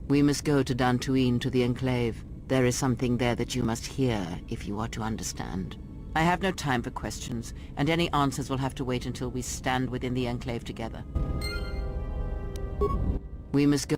We must go to Dantooine, to the Enclave. There is something there that you must hear if you are to understand. I have no time for questions, and any answers will have to wait until we stand within the Enclave together. We must go...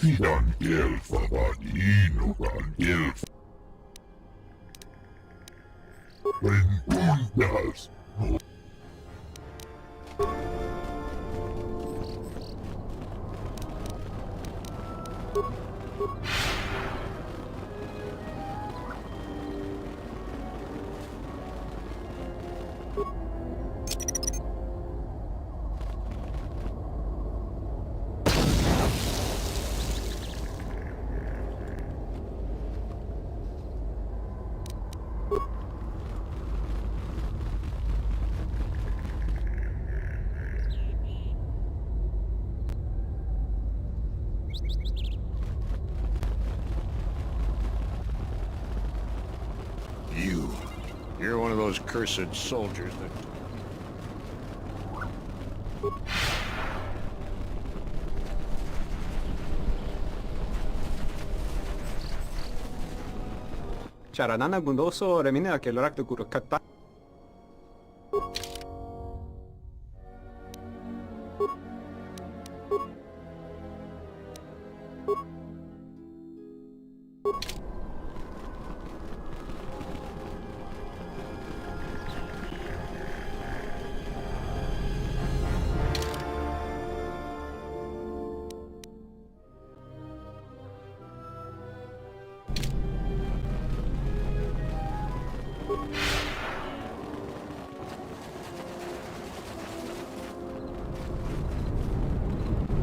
Sidan elfavan inukan elf. En kundas. You're one of those cursed soldiers that... Çarana gundoso remine akelorak de kurukata.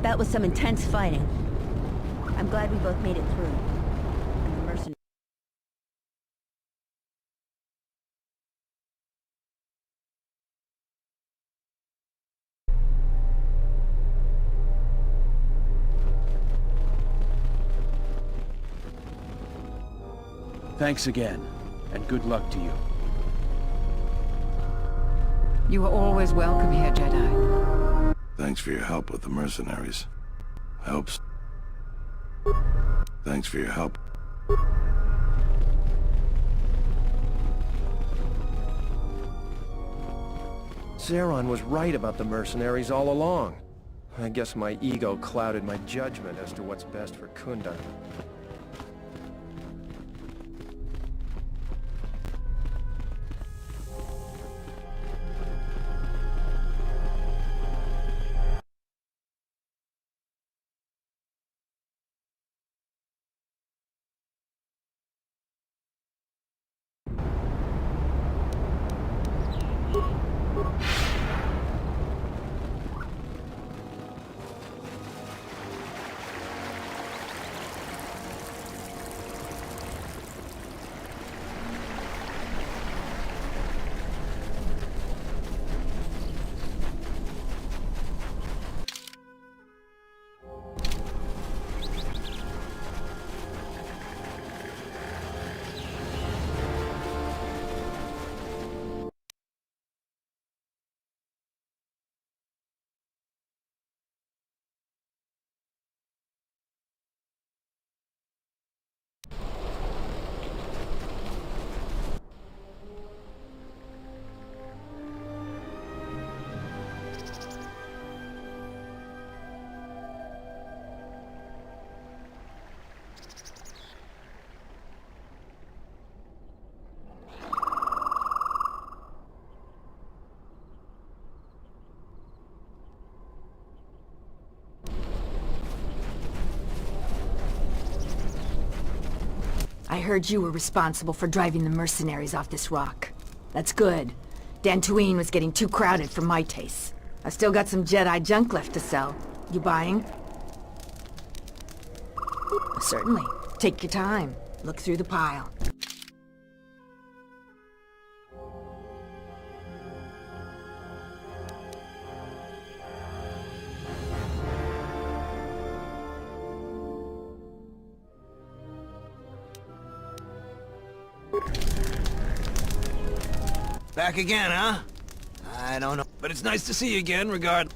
That was some intense fighting. I'm glad we both made it through. And the mercenaries... Thanks again, and good luck to you. You are always welcome here, Jedi. Thanks for your help with the mercenaries. I hope... Thanks for your help. Zeron was right about the mercenaries all along. I guess my ego clouded my judgment as to what's best for Kunda. I heard you were responsible for driving the mercenaries off this rock. That's good. Dantooine was getting too crowded for my taste. I've still got some Jedi junk left to sell. You buying? Certainly. Take your time. Look through the pile. Back again, huh? I don't know, but it's nice to see you again, regard.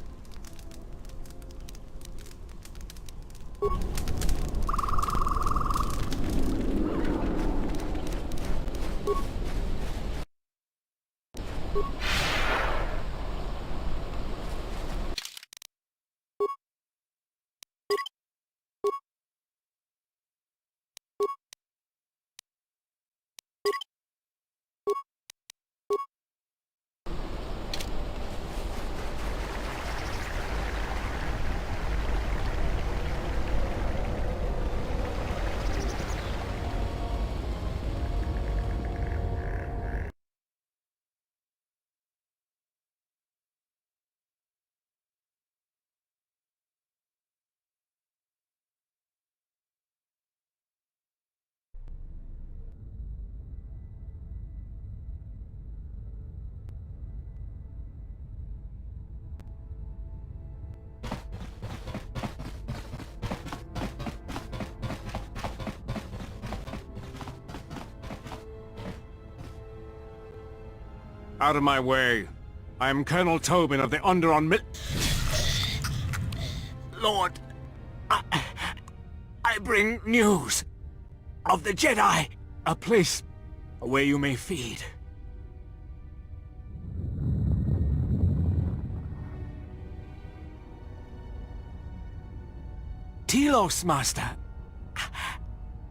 Out of my way. I am Colonel Tobin of the Underon Lord, I bring news of the Jedi. A place where you may feed. Telos, Master.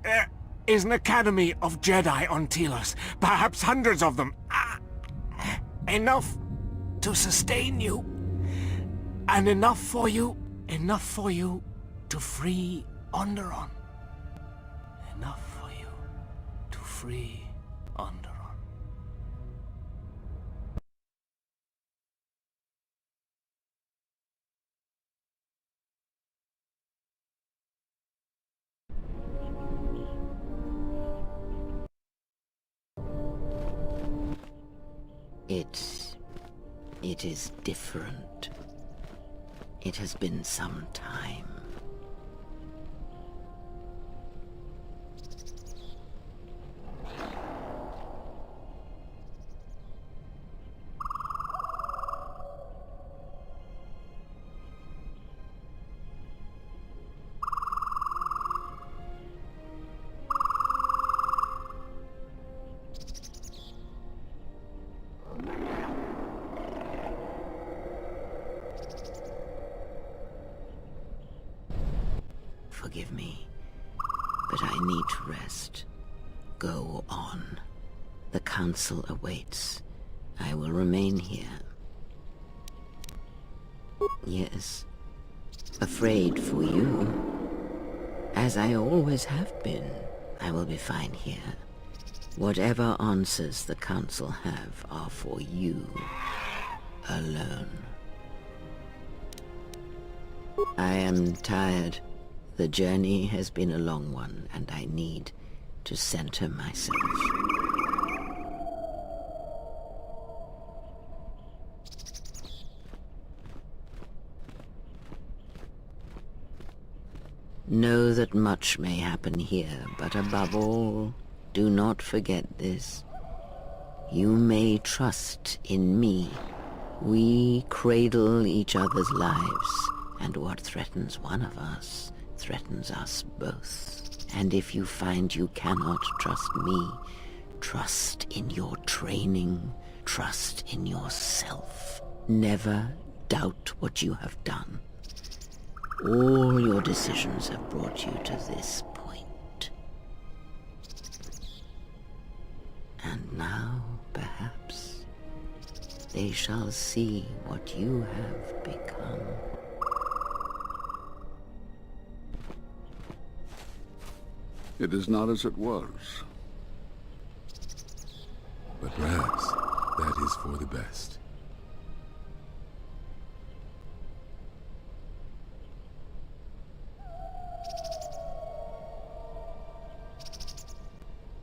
There is an academy of Jedi on Telos. Perhaps hundreds of them. Enough to sustain you. And enough for you to free Onderon. Enough for you to free Onderon. It is different. It has been some time. forgive me, but I need to rest. Go on. The council awaits. I will remain here. Yes, afraid for you. As I always have been, I will be fine here. Whatever answers the council have are for you alone. I am tired. The journey has been a long one, and I need to center myself. Know that much may happen here, but above all, do not forget this. You may trust in me. We cradle each other's lives, and what threatens one of us threatens us both. And if you find you cannot trust me, trust in your training, trust in yourself. Never doubt what you have done. All your decisions have brought you to this point. And now, perhaps, they shall see what you have become. It is not as it was. But perhaps that is for the best.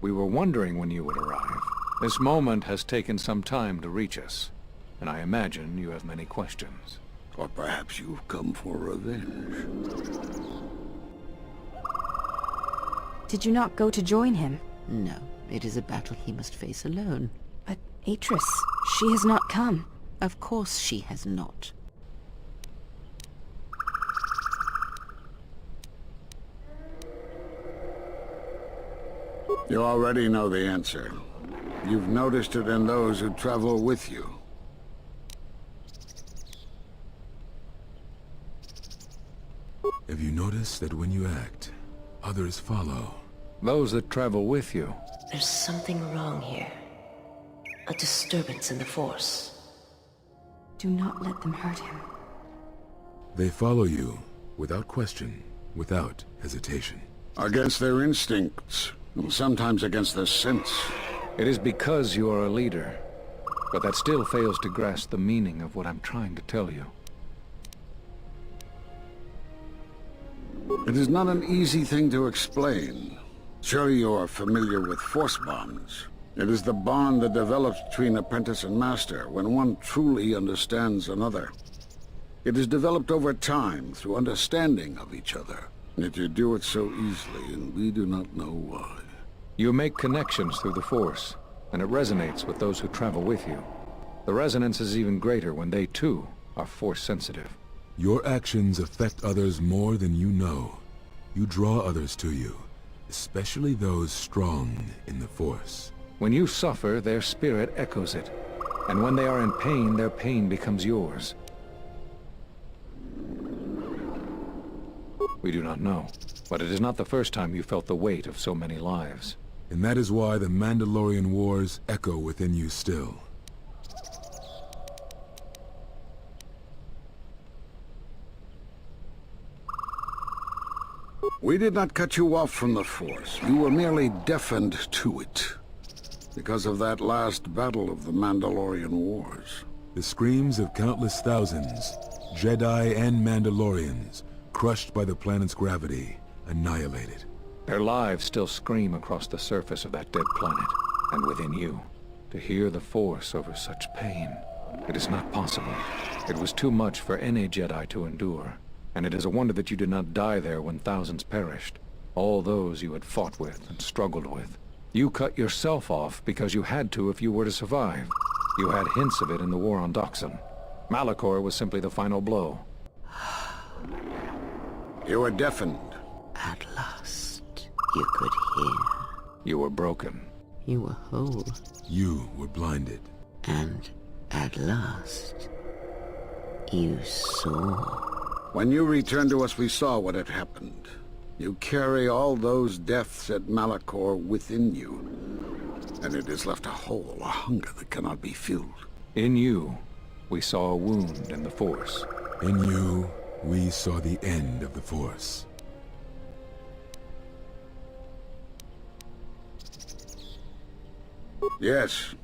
We were wondering when you would arrive. This moment has taken some time to reach us, and I imagine you have many questions. Or perhaps you've come for revenge. Did you not go to join him? No, it is a battle he must face alone. But Atris, she has not come. Of course she has not. You already know the answer. You've noticed it in those who travel with you. Have you noticed that when you act, others follow? Those that travel with you. There's something wrong here. A disturbance in the Force. Do not let them hurt him. They follow you, without question, without hesitation. Against their instincts, and sometimes against their sense. It is because you are a leader, but that still fails to grasp the meaning of what I'm trying to tell you. It is not an easy thing to explain. Surely you are familiar with force bonds. It is the bond that develops between apprentice and master when one truly understands another. It is developed over time through understanding of each other. Yet you do it so easily, and we do not know why. You make connections through the Force, and it resonates with those who travel with you. The resonance is even greater when they, too, are Force-sensitive. Your actions affect others more than you know. You draw others to you, especially those strong in the Force. When you suffer, their spirit echoes it. And when they are in pain, their pain becomes yours. We do not know, but it is not the first time you felt the weight of so many lives. And that is why the Mandalorian Wars echo within you still. We did not cut you off from the Force. You were merely deafened to it. Because of that last battle of the Mandalorian Wars. The screams of countless thousands, Jedi and Mandalorians, crushed by the planet's gravity, annihilated. Their lives still scream across the surface of that dead planet, and within you. To hear the Force over such pain, it is not possible. It was too much for any Jedi to endure, and it is a wonder that you did not die there when thousands perished. All those you had fought with and struggled with. You cut yourself off because you had to if you were to survive. You had hints of it in the war on Doxon. Malachor was simply the final blow. You were deafened. At last, you could hear. You were broken. You were whole. You were blinded. And at last, you saw. When you returned to us, we saw what had happened. You carry all those deaths at Malachor within you, and it has left a hole, a hunger that cannot be filled. In you, we saw a wound in the Force. In you, we saw the end of the Force. Yes,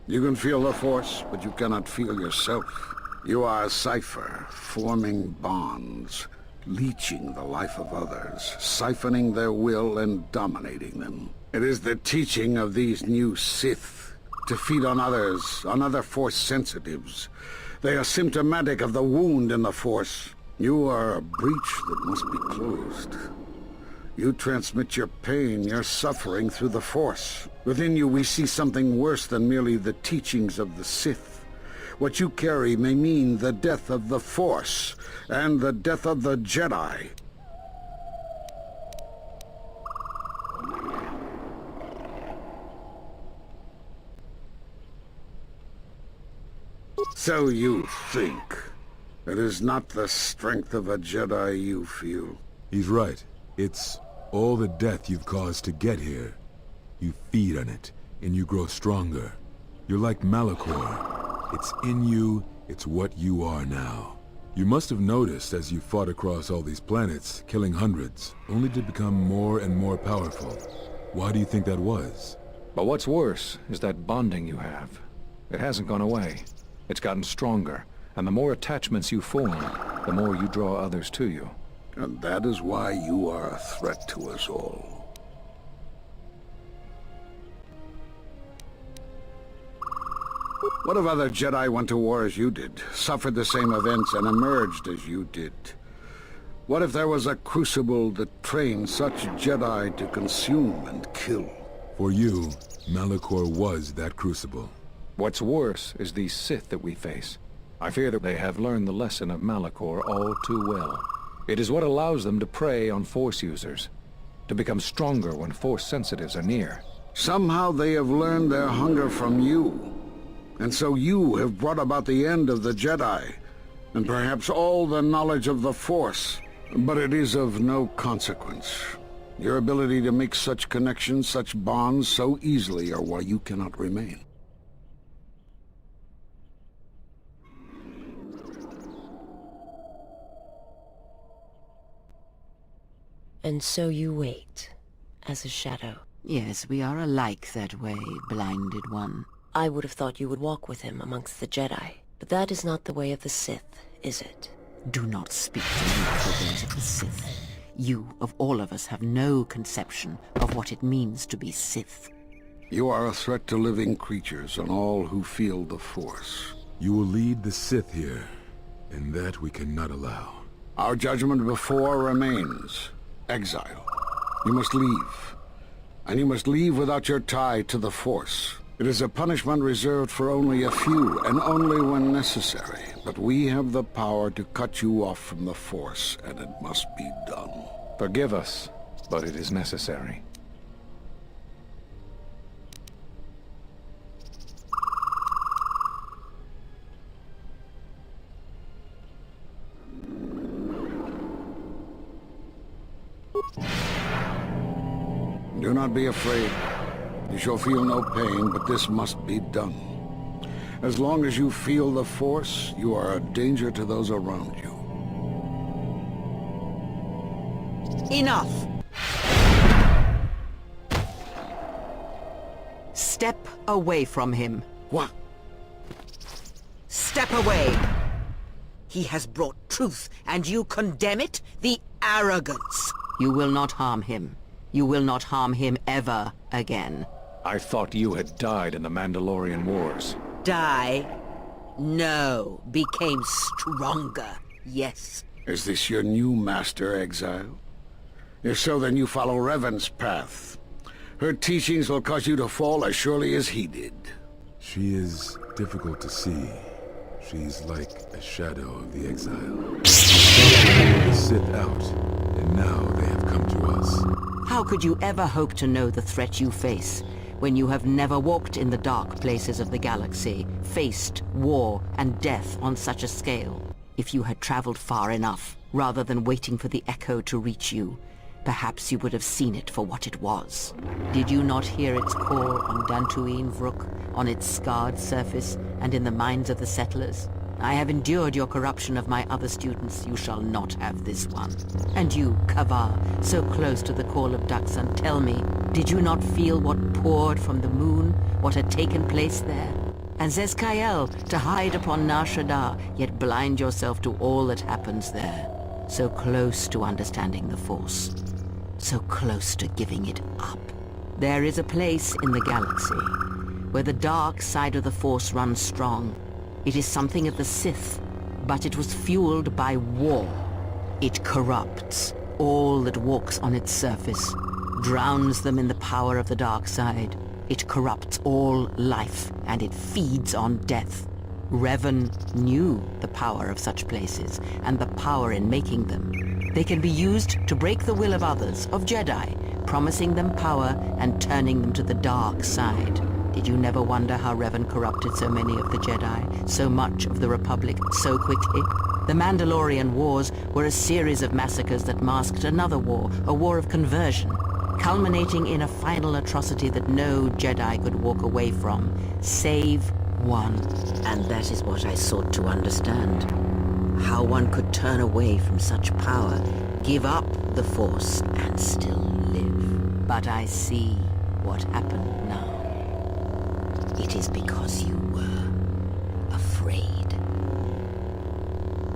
you can feel the Force, but you cannot feel yourself. You are a cipher, forming bonds, leeching the life of others, siphoning their will and dominating them. It is the teaching of these new Sith to feed on others, on other Force sensitives. They are symptomatic of the wound in the Force. You are a breach that must be closed. You transmit your pain, your suffering through the Force. Within you we see something worse than merely the teachings of the Sith. What you carry may mean the death of the Force, and the death of the Jedi. So you think. It is not the strength of a Jedi you feel. He's right. It's all the death you've caused to get here. You feed on it, and you grow stronger. You're like Malachor. It's in you, it's what you are now. You must have noticed as you fought across all these planets, killing hundreds, only to become more and more powerful. Why do you think that was? But what's worse is that bonding you have. It hasn't gone away. It's gotten stronger, and the more attachments you form, the more you draw others to you. And that is why you are a threat to us all. What if other Jedi went to war as you did, suffered the same events, and emerged as you did? What if there was a crucible that trained such Jedi to consume and kill? For you, Malachor was that crucible. What's worse is these Sith that we face. I fear that they have learned the lesson of Malachor all too well. It is what allows them to prey on Force users, to become stronger when Force sensitives are near. Somehow they have learned their hunger from you. And so you have brought about the end of the Jedi, and perhaps all the knowledge of the Force. But it is of no consequence. Your ability to make such connections, such bonds so easily are why you cannot remain. And so you wait, as a shadow. Yes, we are alike that way, blinded one. I would have thought you would walk with him amongst the Jedi. But that is not the way of the Sith, is it? Do not speak to me for those of the Sith. You, of all of us, have no conception of what it means to be Sith. You are a threat to living creatures and all who feel the Force. You will lead the Sith here, and that we cannot allow. Our judgment before remains. Exile. You must leave. And you must leave without your tie to the Force. It is a punishment reserved for only a few, and only when necessary. But we have the power to cut you off from the Force, and it must be done. Forgive us, but it is necessary. Do not be afraid. You shall feel no pain, but this must be done. As long as you feel the Force, you are a danger to those around you. Enough! Step away from him. What? Step away! He has brought truth, and you condemn it? The arrogance! You will not harm him. You will not harm him ever again. I thought you had died in the Mandalorian Wars. Die? No. Became stronger. Yes. Is this your new master, Exile? If so, then you follow Revan's path. Her teachings will cause you to fall as surely as he did. She is difficult to see. She's like a shadow of the Exile. The Sith out, and now they have come to us. How could you ever hope to know the threat you face when you have never walked in the dark places of the galaxy, faced war and death on such a scale? If you had traveled far enough, rather than waiting for the echo to reach you, perhaps you would have seen it for what it was. Did you not hear its call on Dantooine Vrook, on its scarred surface, and in the minds of the settlers? I have endured your corruption of my other students. You shall not have this one. And you, Kavar, so close to the call of Daxan, tell me, did you not feel what poured from the moon, what had taken place there? And Zezkael, to hide upon Nar Shaddaa, yet blind yourself to all that happens there. So close to understanding the Force. So close to giving it up. There is a place in the galaxy where the dark side of the Force runs strong. It is something of the Sith, but it was fueled by war. It corrupts all that walks on its surface, drowns them in the power of the dark side. It corrupts all life, and it feeds on death. Revan knew the power of such places, and the power in making them. They can be used to break the will of others, of Jedi, promising them power and turning them to the dark side. Did you never wonder how Revan corrupted so many of the Jedi, so much of the Republic, so quickly? The Mandalorian Wars were a series of massacres that masked another war, a war of conversion, culminating in a final atrocity that no Jedi could walk away from, save one. And that is what I sought to understand. How one could turn away from such power, give up the Force, and still live. But I see what happened now. It is because you were afraid.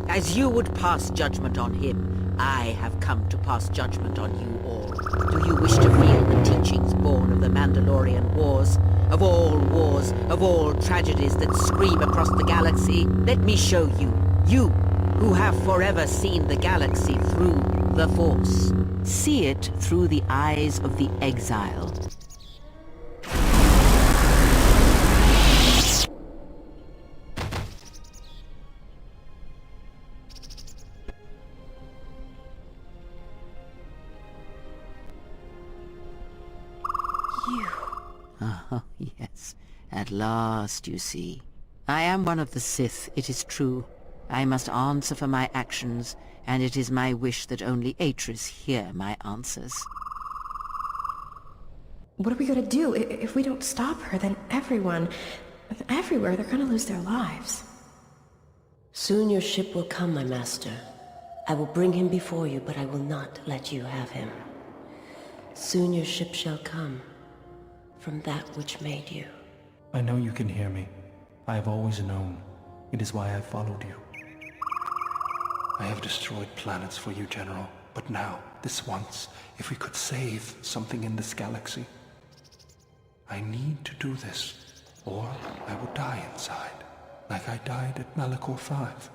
As you would pass judgment on him, I have come to pass judgment on you all. Do you wish to feel the teachings born of the Mandalorian Wars? Of all tragedies that scream across the galaxy? Let me show you. You, who have forever seen the galaxy through the Force. See it through the eyes of the exile. Oh, yes. At last, you see. I am one of the Sith, it is true. I must answer for my actions, and it is my wish that only Atris hear my answers. What are we gonna do? If we don't stop her, then everyone, everywhere, they're gonna lose their lives. Soon your ship will come, my master. I will bring him before you, but I will not let you have him. Soon your ship shall come. From that which made you. I know you can hear me. I have always known. It is why I followed you. I have destroyed planets for you, General. But now, this once, if we could save something in this galaxy. I need to do this, or I will die inside, like I died at Malachor 5.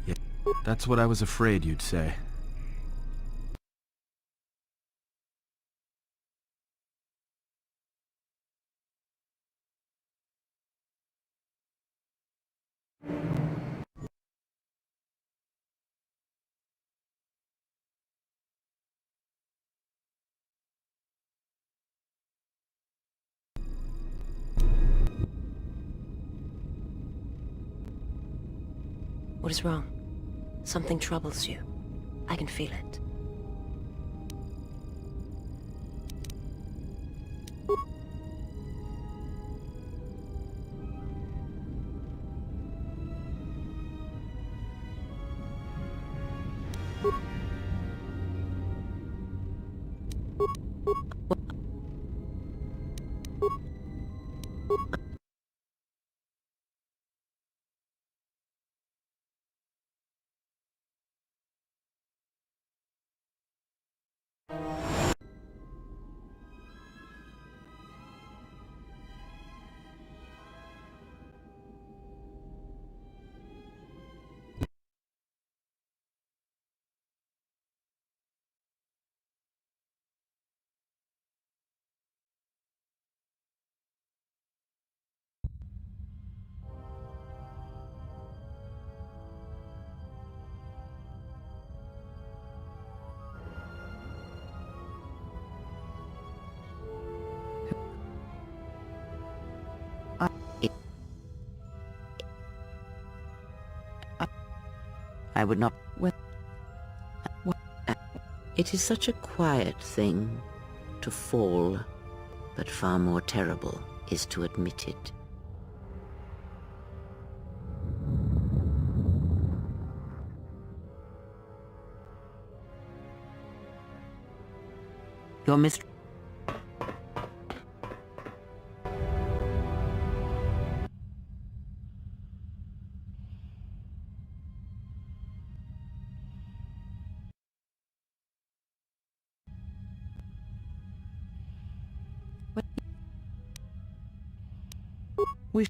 Yeah, that's what I was afraid you'd say. What is wrong? Something troubles you. I can feel it. I would not... Well... It is such a quiet thing to fall, but far more terrible is to admit it. Your mistress... We...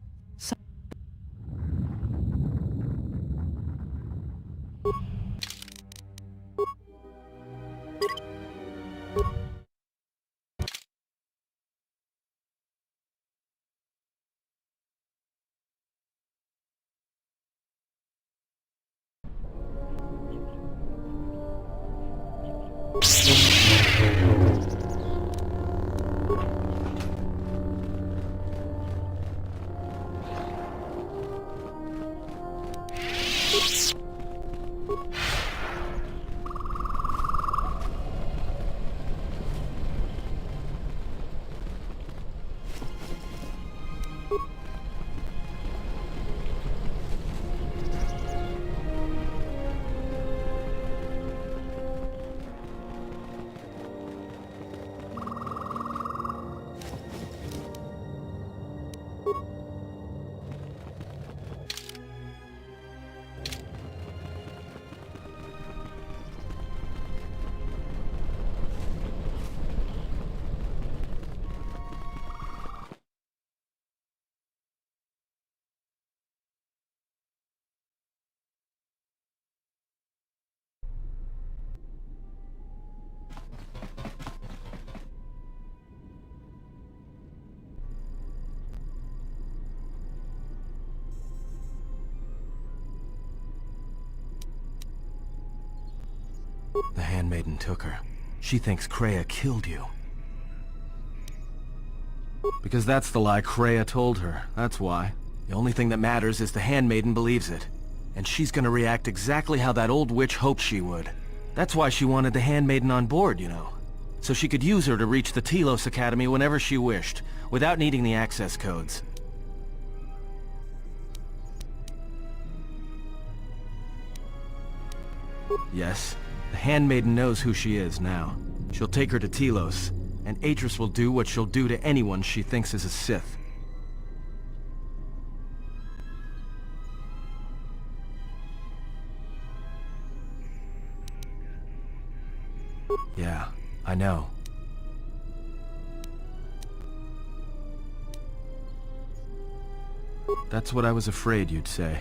The handmaiden took her. She thinks Kreia killed you. Because that's the lie Kreia told her, that's why. The only thing that matters is the handmaiden believes it. And she's gonna react exactly how that old witch hoped she would. That's why she wanted the handmaiden on board, you know. So she could use her to reach the Telos Academy whenever she wished, without needing the access codes. Yes, the handmaiden knows who she is now. She'll take her to Telos, and Atris will do what she'll do to anyone she thinks is a Sith. Yeah, I know. That's what I was afraid you'd say.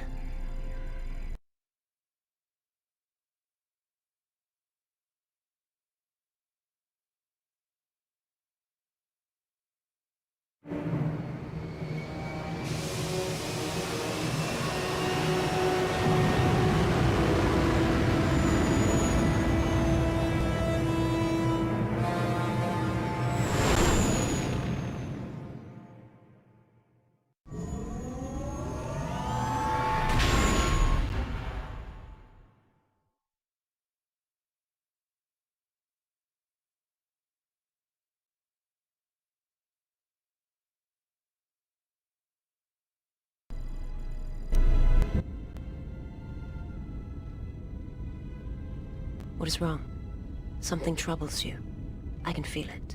What is wrong? Something troubles you. I can feel it.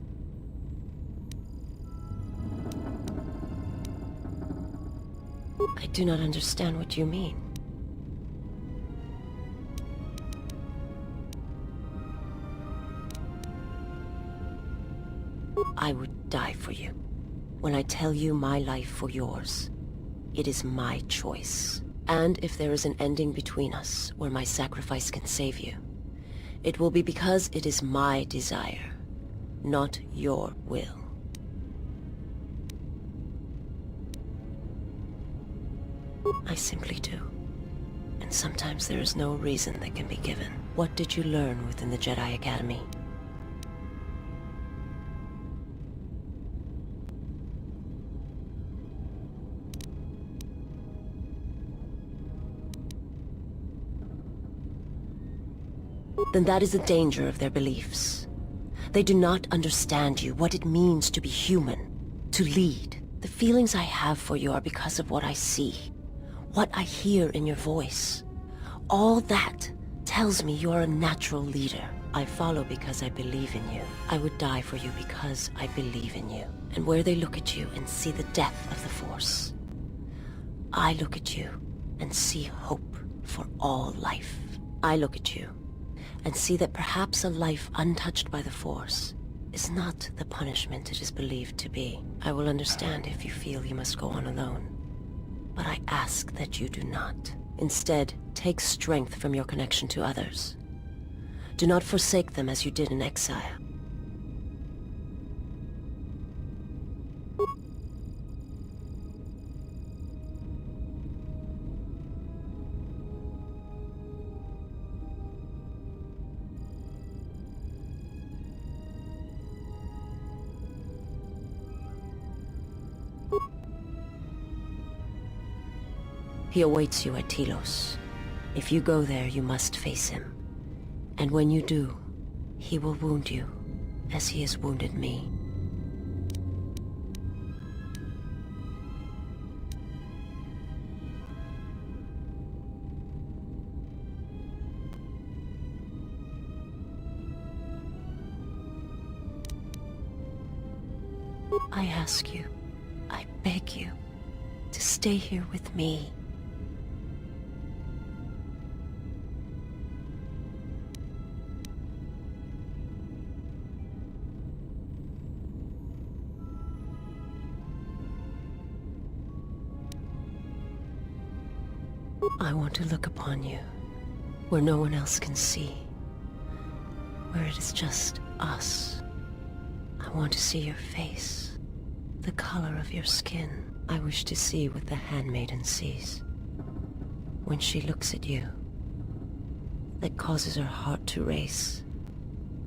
I do not understand what you mean. I would die for you. When I tell you my life for yours, it is my choice. And if there is an ending between us, where my sacrifice can save you, it will be because it is my desire, not your will. I simply do. And sometimes there is no reason that can be given. What did you learn within the Jedi Academy? Then that is the danger of their beliefs. They do not understand you, what it means to be human, to lead. The feelings I have for you are because of what I see, what I hear in your voice. All that tells me you're a natural leader. I follow because I believe in you. I would die for you because I believe in you. And where they look at you and see the death of the Force, I look at you and see hope for all life. I look at you and see that perhaps a life untouched by the Force is not the punishment it is believed to be. I will understand if you feel you must go on alone. But I ask that you do not. Instead, take strength from your connection to others. Do not forsake them as you did in exile. He awaits you at Telos. If you go there, you must face him. And when you do, he will wound you, as he has wounded me. I ask you, I beg you, to stay here with me. I want to look upon you, where no one else can see, where it is just us. I want to see your face, the color of your skin. I wish to see what the handmaiden sees when she looks at you, that causes her heart to race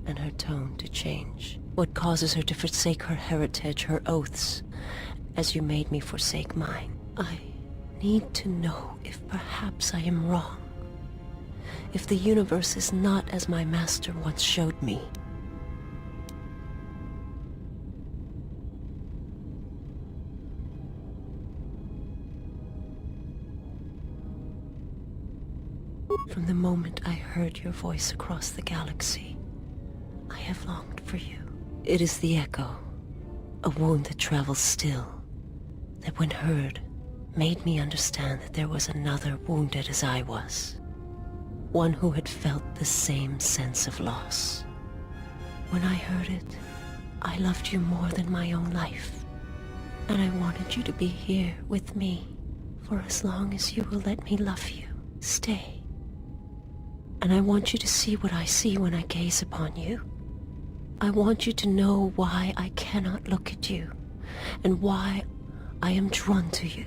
and her tone to change. What causes her to forsake her heritage, her oaths, as you made me forsake mine. I need to know if perhaps I am wrong, if the universe is not as my master once showed me. From the moment I heard your voice across the galaxy, I have longed for you. It is the echo, a wound that travels still, that when heard, made me understand that there was another wounded as I was. One who had felt the same sense of loss. When I heard it, I loved you more than my own life. And I wanted you to be here with me for as long as you will let me love you. Stay. And I want you to see what I see when I gaze upon you. I want you to know why I cannot look at you, and why I am drawn to you.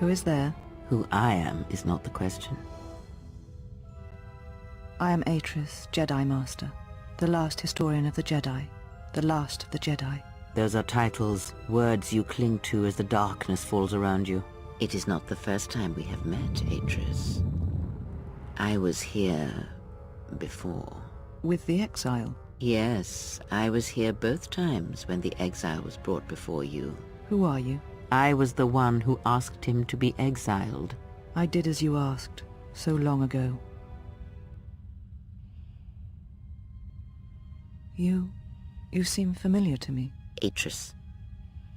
Who is there? Who I am is not the question. I am Atris, Jedi Master, the last historian of the Jedi, the last of the Jedi. Those are titles, words you cling to as the darkness falls around you. It is not the first time we have met, Atris. I was here before. With the exile? Yes, I was here both times when the exile was brought before you. Who are you? I was the one who asked him to be exiled. I did as you asked, so long ago. You seem familiar to me. Atris,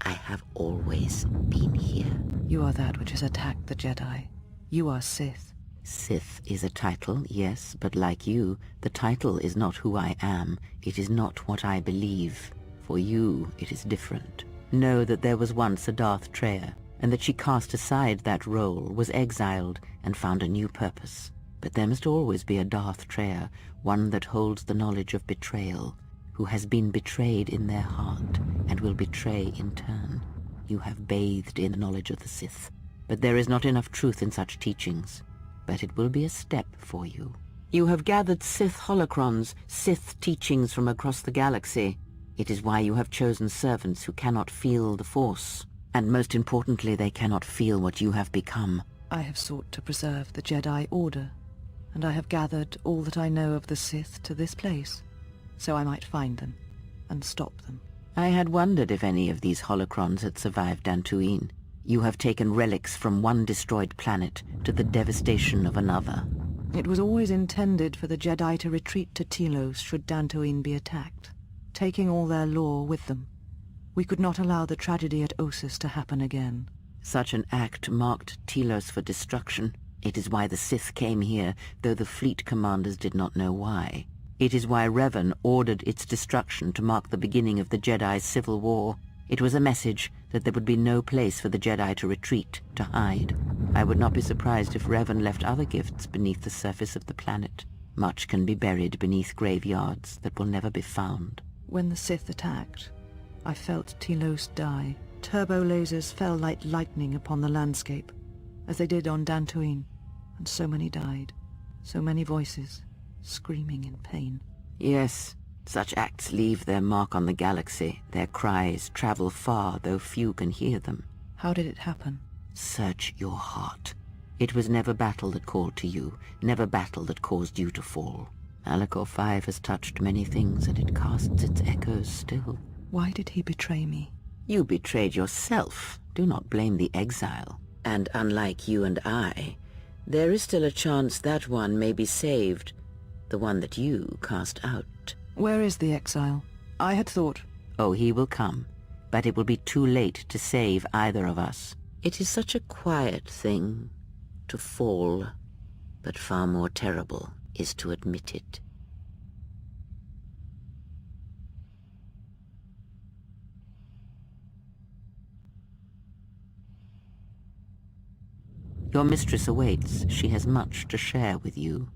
I have always been here. You are that which has attacked the Jedi. You are Sith. Sith is a title, yes, but like you, the title is not who I am. It is not what I believe. For you, it is different. Know that there was once a Darth Treya, and that she cast aside that role, was exiled, and found a new purpose. But there must always be a Darth Treya, one that holds the knowledge of betrayal, who has been betrayed in their heart, and will betray in turn. You have bathed in the knowledge of the Sith, but there is not enough truth in such teachings. But it will be a step for you. You have gathered Sith holocrons, Sith teachings from across the galaxy. It is why you have chosen servants who cannot feel the Force. And most importantly, they cannot feel what you have become. I have sought to preserve the Jedi Order, and I have gathered all that I know of the Sith to this place, so I might find them and stop them. I had wondered if any of these holocrons had survived Dantooine. You have taken relics from one destroyed planet to the devastation of another. It was always intended for the Jedi to retreat to Telos should Dantooine be attacked, taking all their lore with them. We could not allow the tragedy at Ossus to happen again. Such an act marked Telos for destruction. It is why the Sith came here, though the fleet commanders did not know why. It is why Revan ordered its destruction to mark the beginning of the Jedi's civil war. It was a message that there would be no place for the Jedi to retreat, to hide. I would not be surprised if Revan left other gifts beneath the surface of the planet. Much can be buried beneath graveyards that will never be found. When the Sith attacked, I felt Telos die. Turbo lasers fell like lightning upon the landscape, as they did on Dantooine, and so many died. So many voices, screaming in pain. Yes. Such acts leave their mark on the galaxy. Their cries travel far, though few can hear them. How did it happen? Search your heart. It was never battle that called to you, never battle that caused you to fall. Alacor 5 has touched many things, and it casts its echoes still. Why did he betray me? You betrayed yourself. Do not blame the exile. And unlike you and I, there is still a chance that one may be saved, the one that you cast out. Where is the exile? I had thought... Oh, he will come, but it will be too late to save either of us. It is such a quiet thing to fall, but far more terrible is to admit it. Your mistress awaits. She has much to share with you.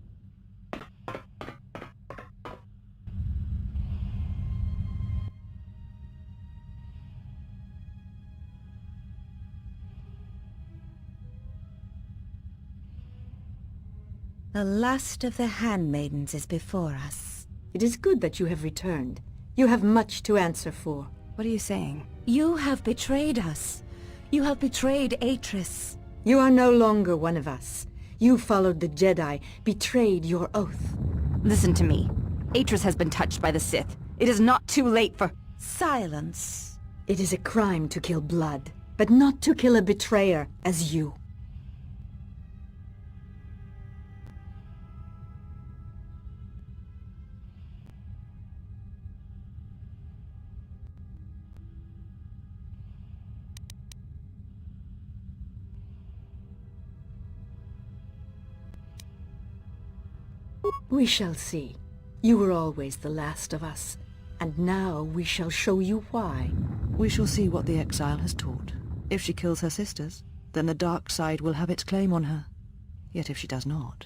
The last of the handmaidens is before us. It is good that you have returned. You have much to answer for. What are you saying? You have betrayed us. You have betrayed Atris. You are no longer one of us. You followed the Jedi, betrayed your oath. Listen to me. Atris has been touched by the Sith. It is not too late for... Silence. It is a crime to kill blood, but not to kill a betrayer as you. We shall see. You were always the last of us, and now we shall show you why. We shall see what the exile has taught. If she kills her sisters, then the dark side will have its claim on her. Yet if she does not,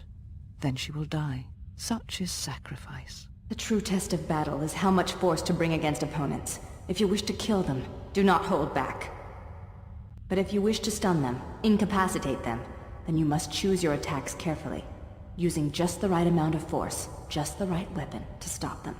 then she will die. Such is sacrifice. The true test of battle is how much force to bring against opponents. If you wish to kill them, do not hold back. But if you wish to stun them, incapacitate them, then you must choose your attacks carefully, using just the right amount of force, just the right weapon to stop them.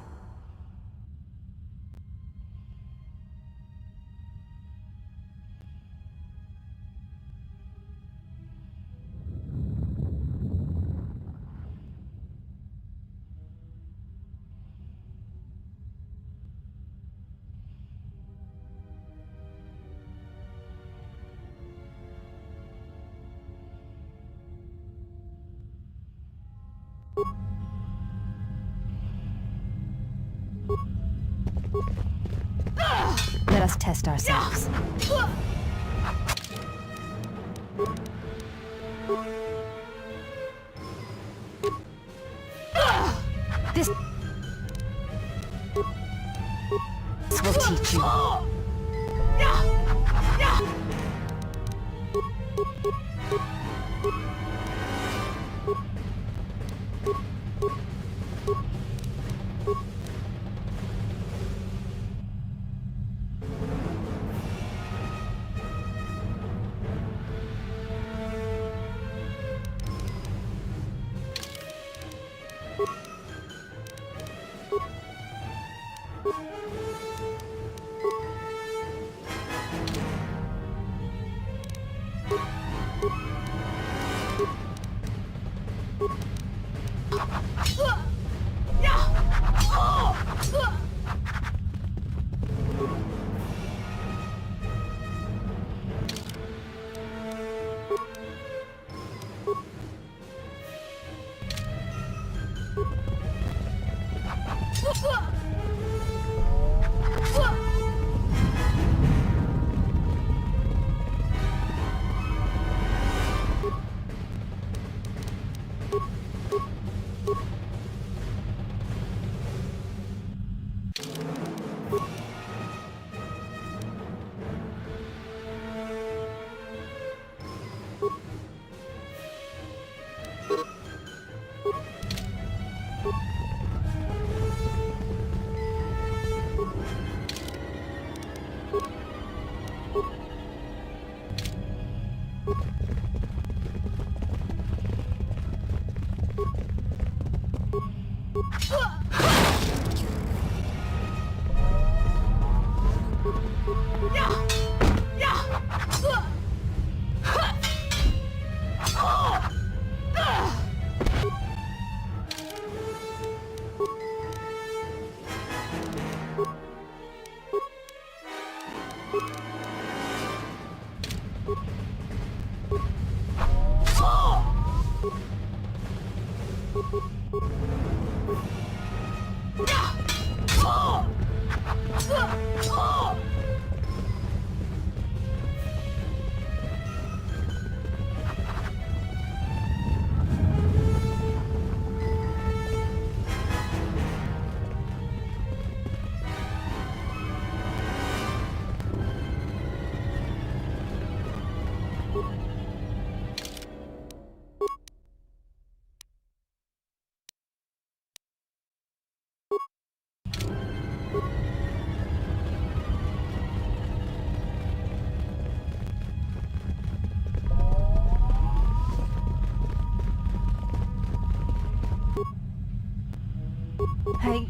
Let us test ourselves. This will teach you. Hey.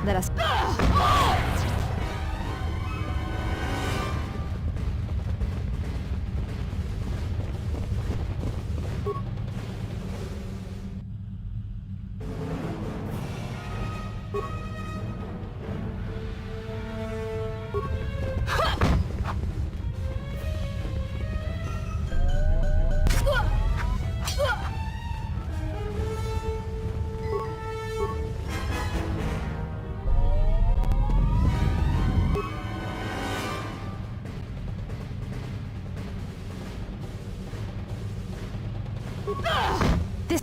Let us... This...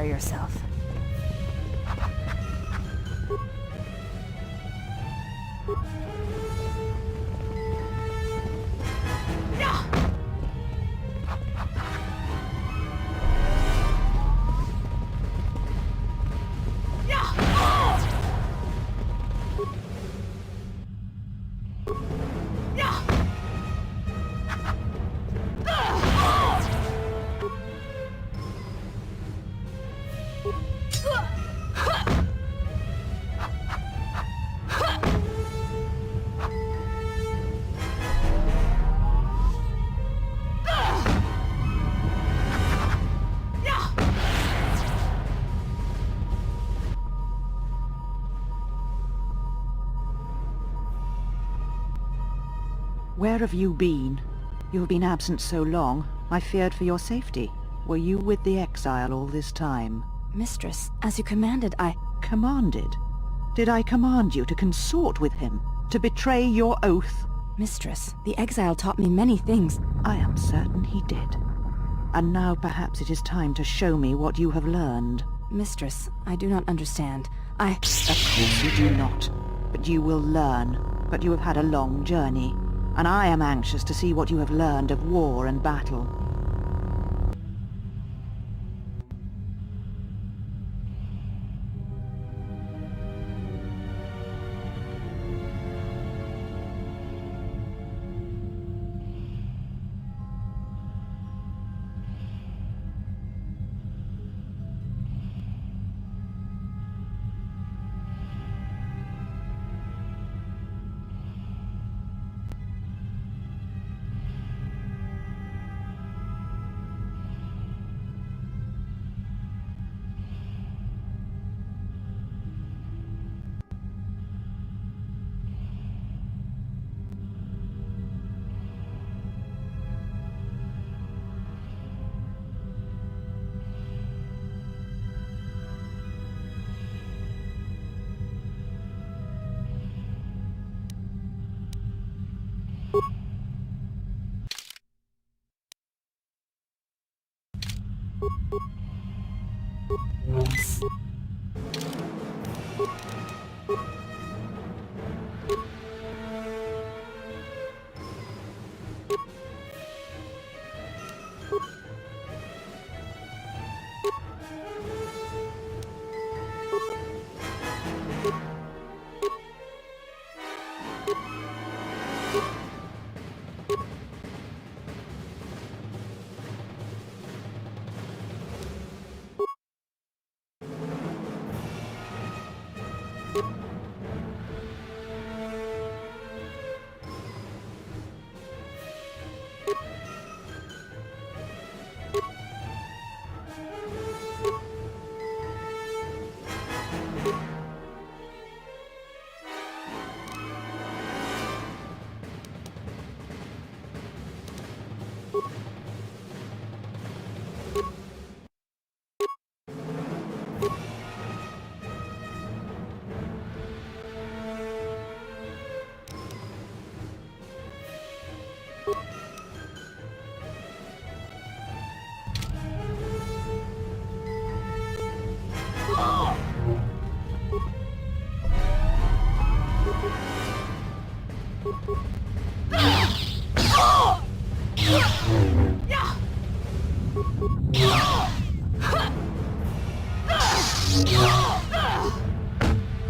care of yourself. Where have you been? You have been absent so long, I feared for your safety. Were you with the exile all this time? Mistress, as you commanded, I... Commanded? Did I command you to consort with him? To betray your oath? Mistress, the exile taught me many things. I am certain he did. And now perhaps it is time to show me what you have learned. Mistress, I do not understand. Of course you do not. But you will learn. But you have had a long journey. And I am anxious to see what you have learned of war and battle.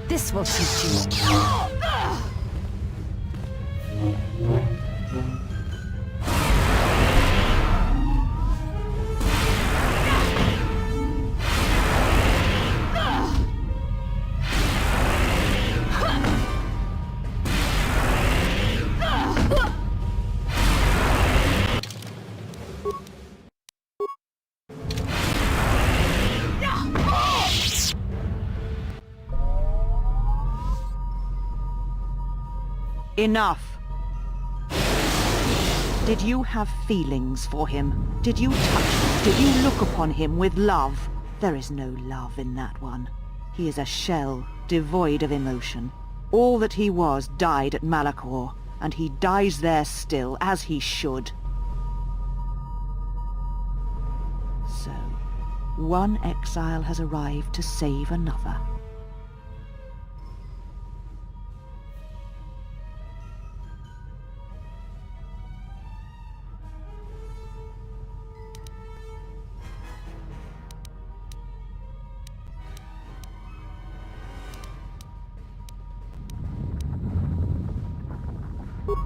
This will teach you. Enough! Did you have feelings for him? Did you touch him? Did you look upon him with love? There is no love in that one. He is a shell, devoid of emotion. All that he was died at Malachor, and he dies there still, as he should. So, One exile has arrived to save another.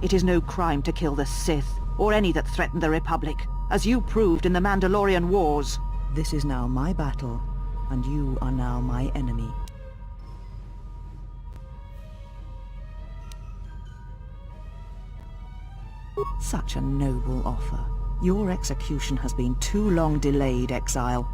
It is no crime to kill the Sith, or any that threaten the Republic, as you proved in the Mandalorian Wars. This is now my battle, and you are now my enemy. Such a noble offer. Your execution has been too long delayed, Exile.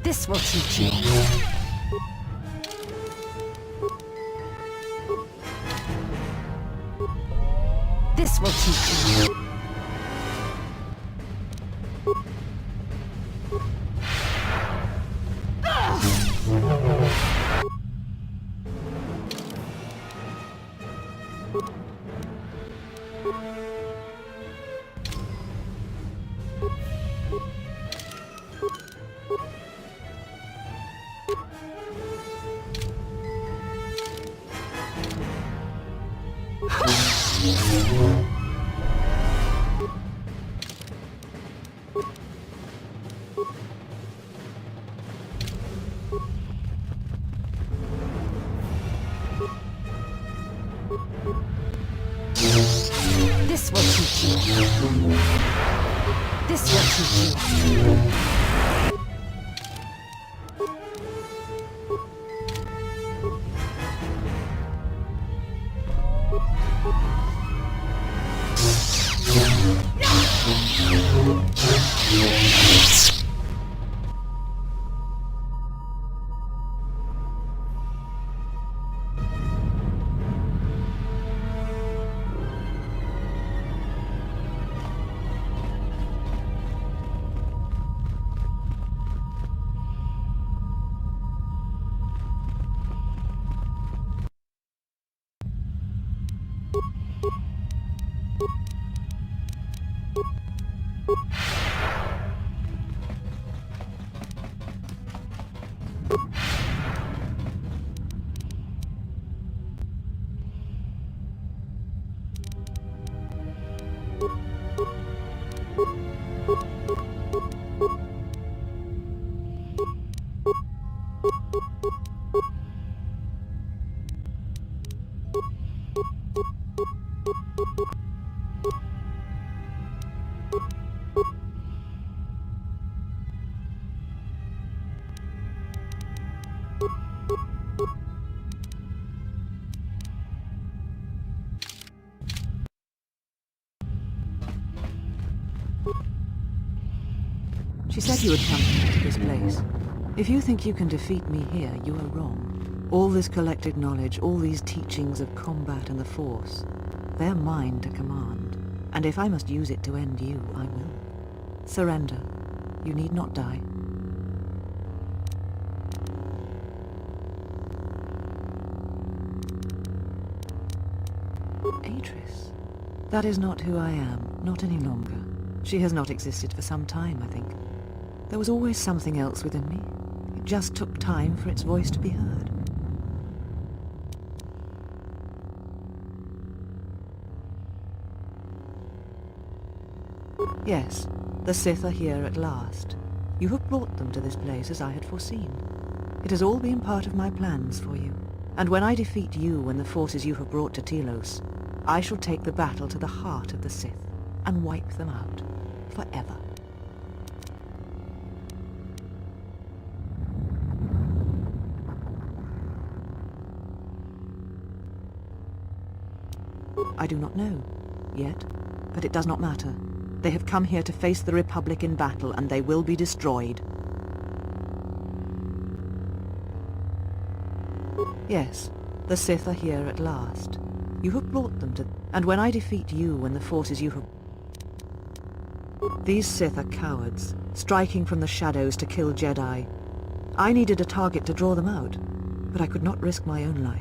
This will teach you. This will teach you. This will teach you. This will teach you. She said you would come to this place. If you think you can defeat me here, you are wrong. All this collected knowledge, all these teachings of combat and the Force, they're mine to command. And if I must use it to end you, I will. Surrender. You need not die. Atris. That is not who I am, not any longer. She has not existed for some time, I think. There was always something else within me. It just took time for its voice to be heard. Yes, the Sith are here at last. You have brought them to this place as I had foreseen. It has all been part of my plans for you. And when I defeat you and the forces you have brought to Telos, I shall take the battle to the heart of the Sith and wipe them out forever. I do not know, yet, but it does not matter. They have come here to face the Republic in battle, and they will be destroyed. Yes, the Sith are here at last. You have brought them to... And when I defeat you and the forces you have... These Sith are cowards, striking from the shadows to kill Jedi. I needed a target to draw them out, but I could not risk my own life,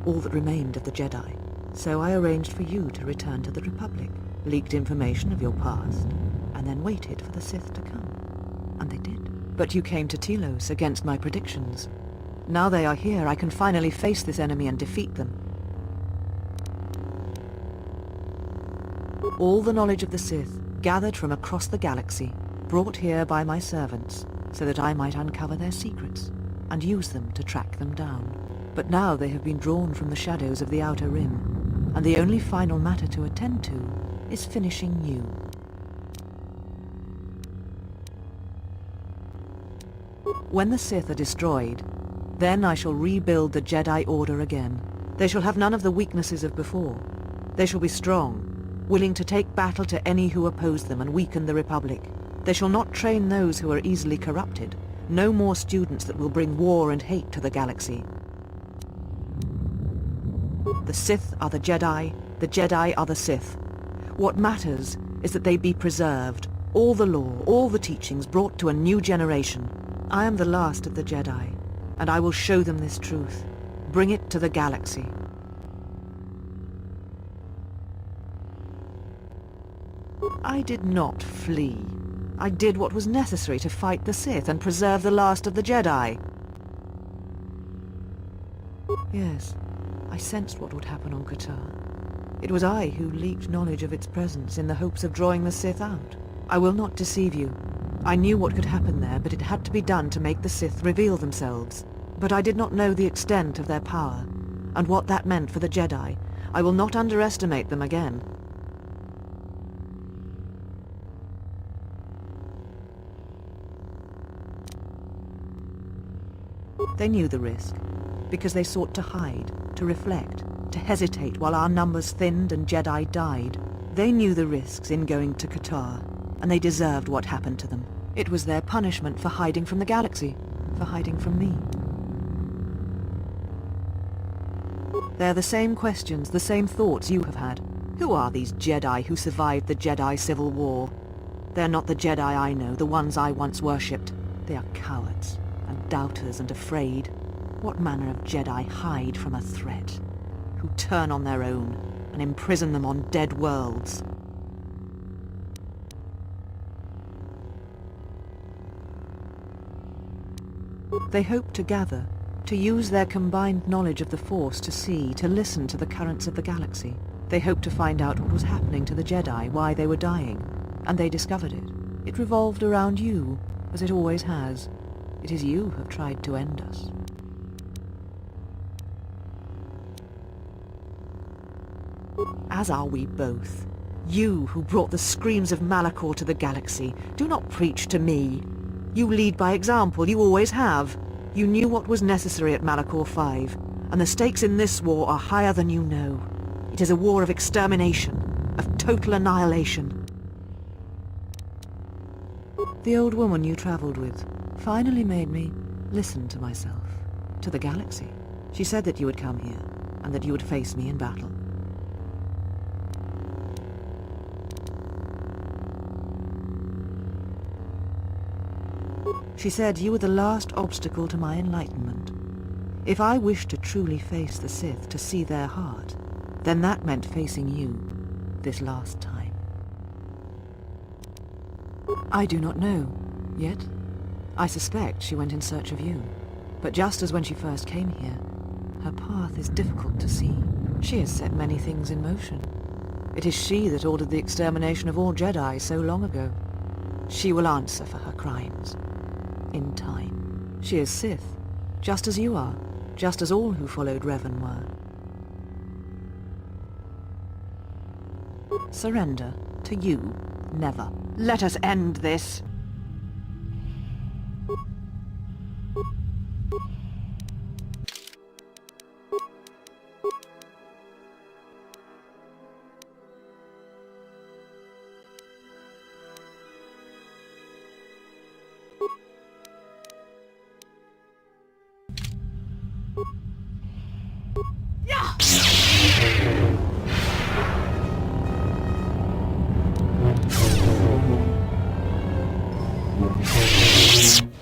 all that remained of the Jedi. So I arranged for you to return to the Republic, leaked information of your past, and then waited for the Sith to come. And they did. But you came to Telos against my predictions. Now they are here, I can finally face this enemy and defeat them. All the knowledge of the Sith, gathered from across the galaxy, brought here by my servants, so that I might uncover their secrets, and use them to track them down. But now they have been drawn from the shadows of the Outer Rim, and the only final matter to attend to is finishing you. When the Sith are destroyed, then I shall rebuild the Jedi Order again. They shall have none of the weaknesses of before. They shall be strong, willing to take battle to any who oppose them and weaken the Republic. They shall not train those who are easily corrupted. No more students that will bring war and hate to the galaxy. The Sith are the Jedi are the Sith. What matters is that they be preserved, all the lore, all the teachings brought to a new generation. I am the last of the Jedi, and I will show them this truth. Bring it to the galaxy. I did not flee. I did what was necessary to fight the Sith and preserve the last of the Jedi. Yes, I sensed what would happen on Qatar. It was I who leaked knowledge of its presence in the hopes of drawing the Sith out. I will not deceive you. I knew what could happen there, but it had to be done to make the Sith reveal themselves. But I did not know the extent of their power, and what that meant for the Jedi. I will not underestimate them again. They knew the risk, because they sought to hide, to reflect, to hesitate while our numbers thinned and Jedi died. They knew the risks in going to Qatar, and they deserved what happened to them. It was their punishment for hiding from the galaxy, for hiding from me. They're the same questions, the same thoughts you have had. Who are these Jedi who survived the Jedi Civil War? They're not the Jedi I know, the ones I once worshipped. They are cowards, and doubters and afraid. What manner of Jedi hide from a threat? Who turn on their own and imprison them on dead worlds? They hope to gather, to use their combined knowledge of the Force to see, to listen to the currents of the galaxy. They hope to find out what was happening to the Jedi, why they were dying, and they discovered it. It revolved around you, as it always has. It is you who have tried to end us. As are we both. You who brought the screams of Malachor to the galaxy, do not preach to me. You lead by example, you always have. You knew what was necessary at Malachor 5, and the stakes in this war are higher than you know. It is a war of extermination, of total annihilation. The old woman you traveled with finally made me listen to myself, to the galaxy. She said that you would come here, and that you would face me in battle. She said you were the last obstacle to my enlightenment. If I wished to truly face the Sith, to see their heart, then that meant facing you, this last time. I do not know, yet. I suspect she went in search of you. But just as when she first came here, her path is difficult to see. She has set many things in motion. It is she that ordered the extermination of all Jedi so long ago. She will answer for her crimes. In time. She is Sith, just as you are, just as all who followed Revan were. Surrender to you, never. Let us end this.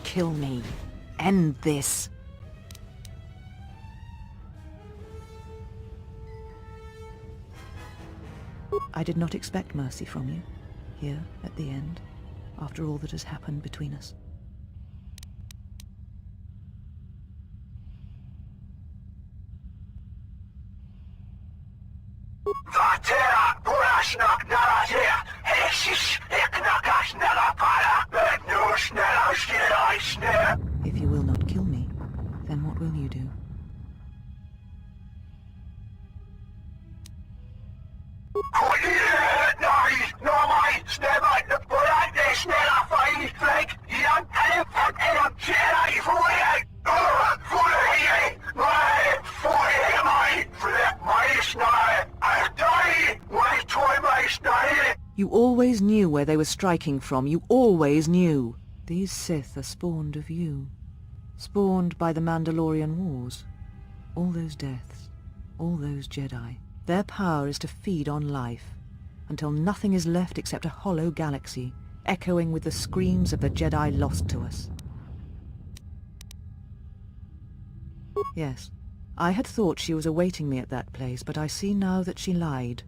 Kill me. End this. I did not expect mercy from you, here at the end, after all that has happened between us. If you will not kill me, then what will you do? You always knew where they were striking from. You always knew. These Sith are spawned of you. Spawned by the Mandalorian Wars. All those deaths. All those Jedi. Their power is to feed on life, until nothing is left except a hollow galaxy, echoing with the screams of the Jedi lost to us. Yes, I had thought she was awaiting me at that place, but I see now that she lied.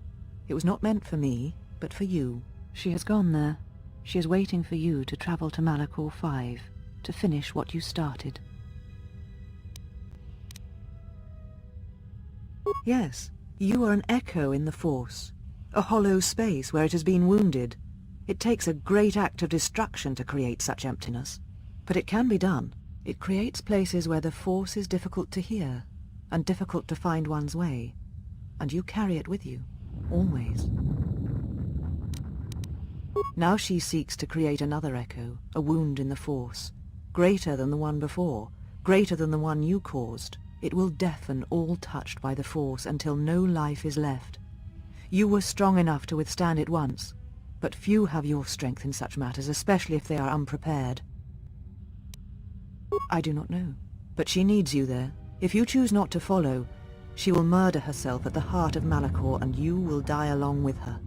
It was not meant for me, but for you. She has gone there. She is waiting for you to travel to Malachor 5, to finish what you started. Yes, you are an echo in the Force, a hollow space where it has been wounded. It takes a great act of destruction to create such emptiness, but it can be done. It creates places where the Force is difficult to hear, and difficult to find one's way, and you carry it with you, always. Now she seeks to create another echo, a wound in the Force, greater than the one before, greater than the one you caused. It will deafen all touched by the Force until no life is left. You were strong enough to withstand it once, but few have your strength in such matters, especially if they are unprepared. I do not know, but she needs you there. If you choose not to follow, she will murder herself at the heart of Malachor, and you will die along with her.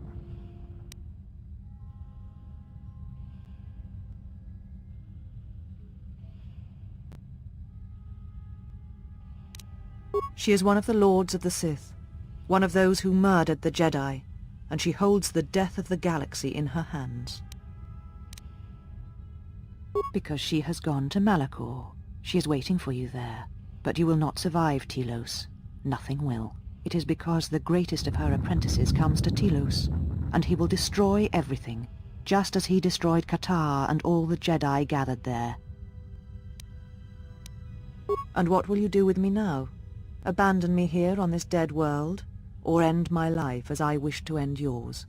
She is one of the Lords of the Sith, one of those who murdered the Jedi, and she holds the death of the galaxy in her hands. Because she has gone to Malachor. She is waiting for you there. But you will not survive, Telos. Nothing will. It is because the greatest of her apprentices comes to Telos, and he will destroy everything, just as he destroyed Qatar and all the Jedi gathered there. And what will you do with me now? Abandon me here on this dead world, or end my life as I wish to end yours?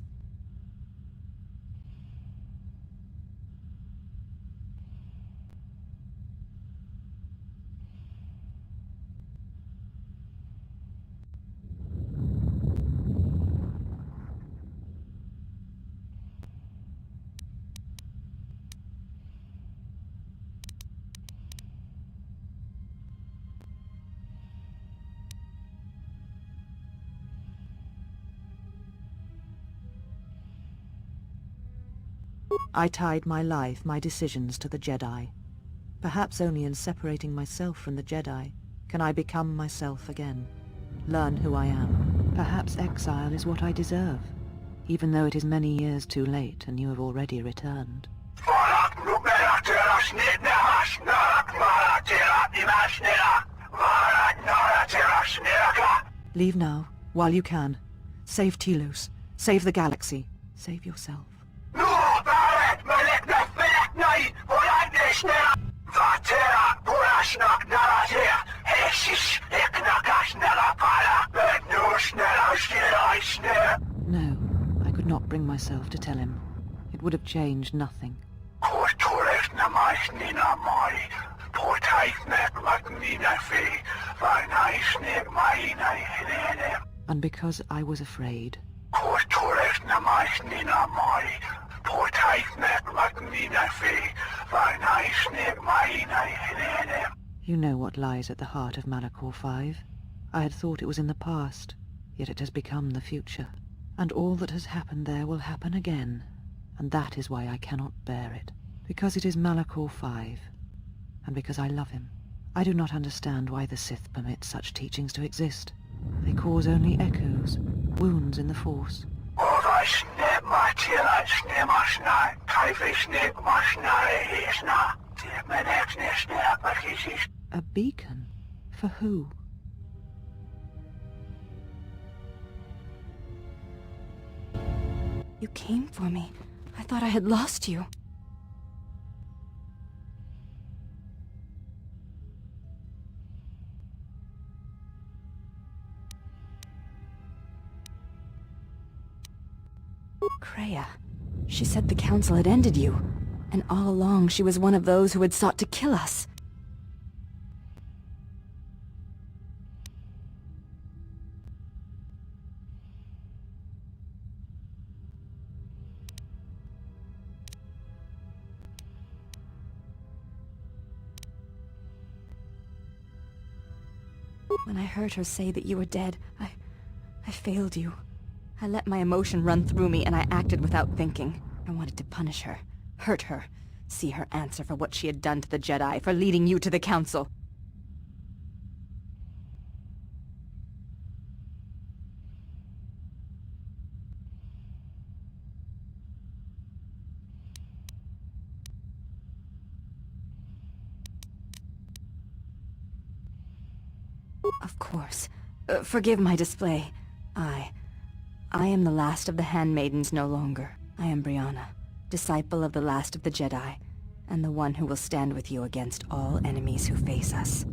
I tied my life, my decisions to the Jedi. Perhaps only in separating myself from the Jedi can I become myself again, learn who I am. Perhaps exile is what I deserve, even though it is many years too late and you have already returned. Leave now, while you can. Save Telos. Save the galaxy. Save yourself. No, I could not bring myself to tell him. It would have changed nothing. And because I was afraid. You know what lies at the heart of Malachor 5. I had thought it was in the past, yet it has become the future. And all that has happened there will happen again, and that is why I cannot bear it. Because it is Malachor 5, and because I love him. I do not understand why the Sith permit such teachings to exist. They cause only echoes, wounds in the Force. A beacon? For who? You came for me. I thought I had lost you. Kreia. She said the Council had ended you, and all along she was one of those who had sought to kill us. When I heard her say that you were dead, I failed you. I let my emotion run through me and I acted without thinking. I wanted to punish her, hurt her, see her answer for what she had done to the Jedi, for leading you to the Council. Of course. Forgive my display. I am the last of the handmaidens no longer. I am Brianna, disciple of the last of the Jedi, and the one who will stand with you against all enemies who face us.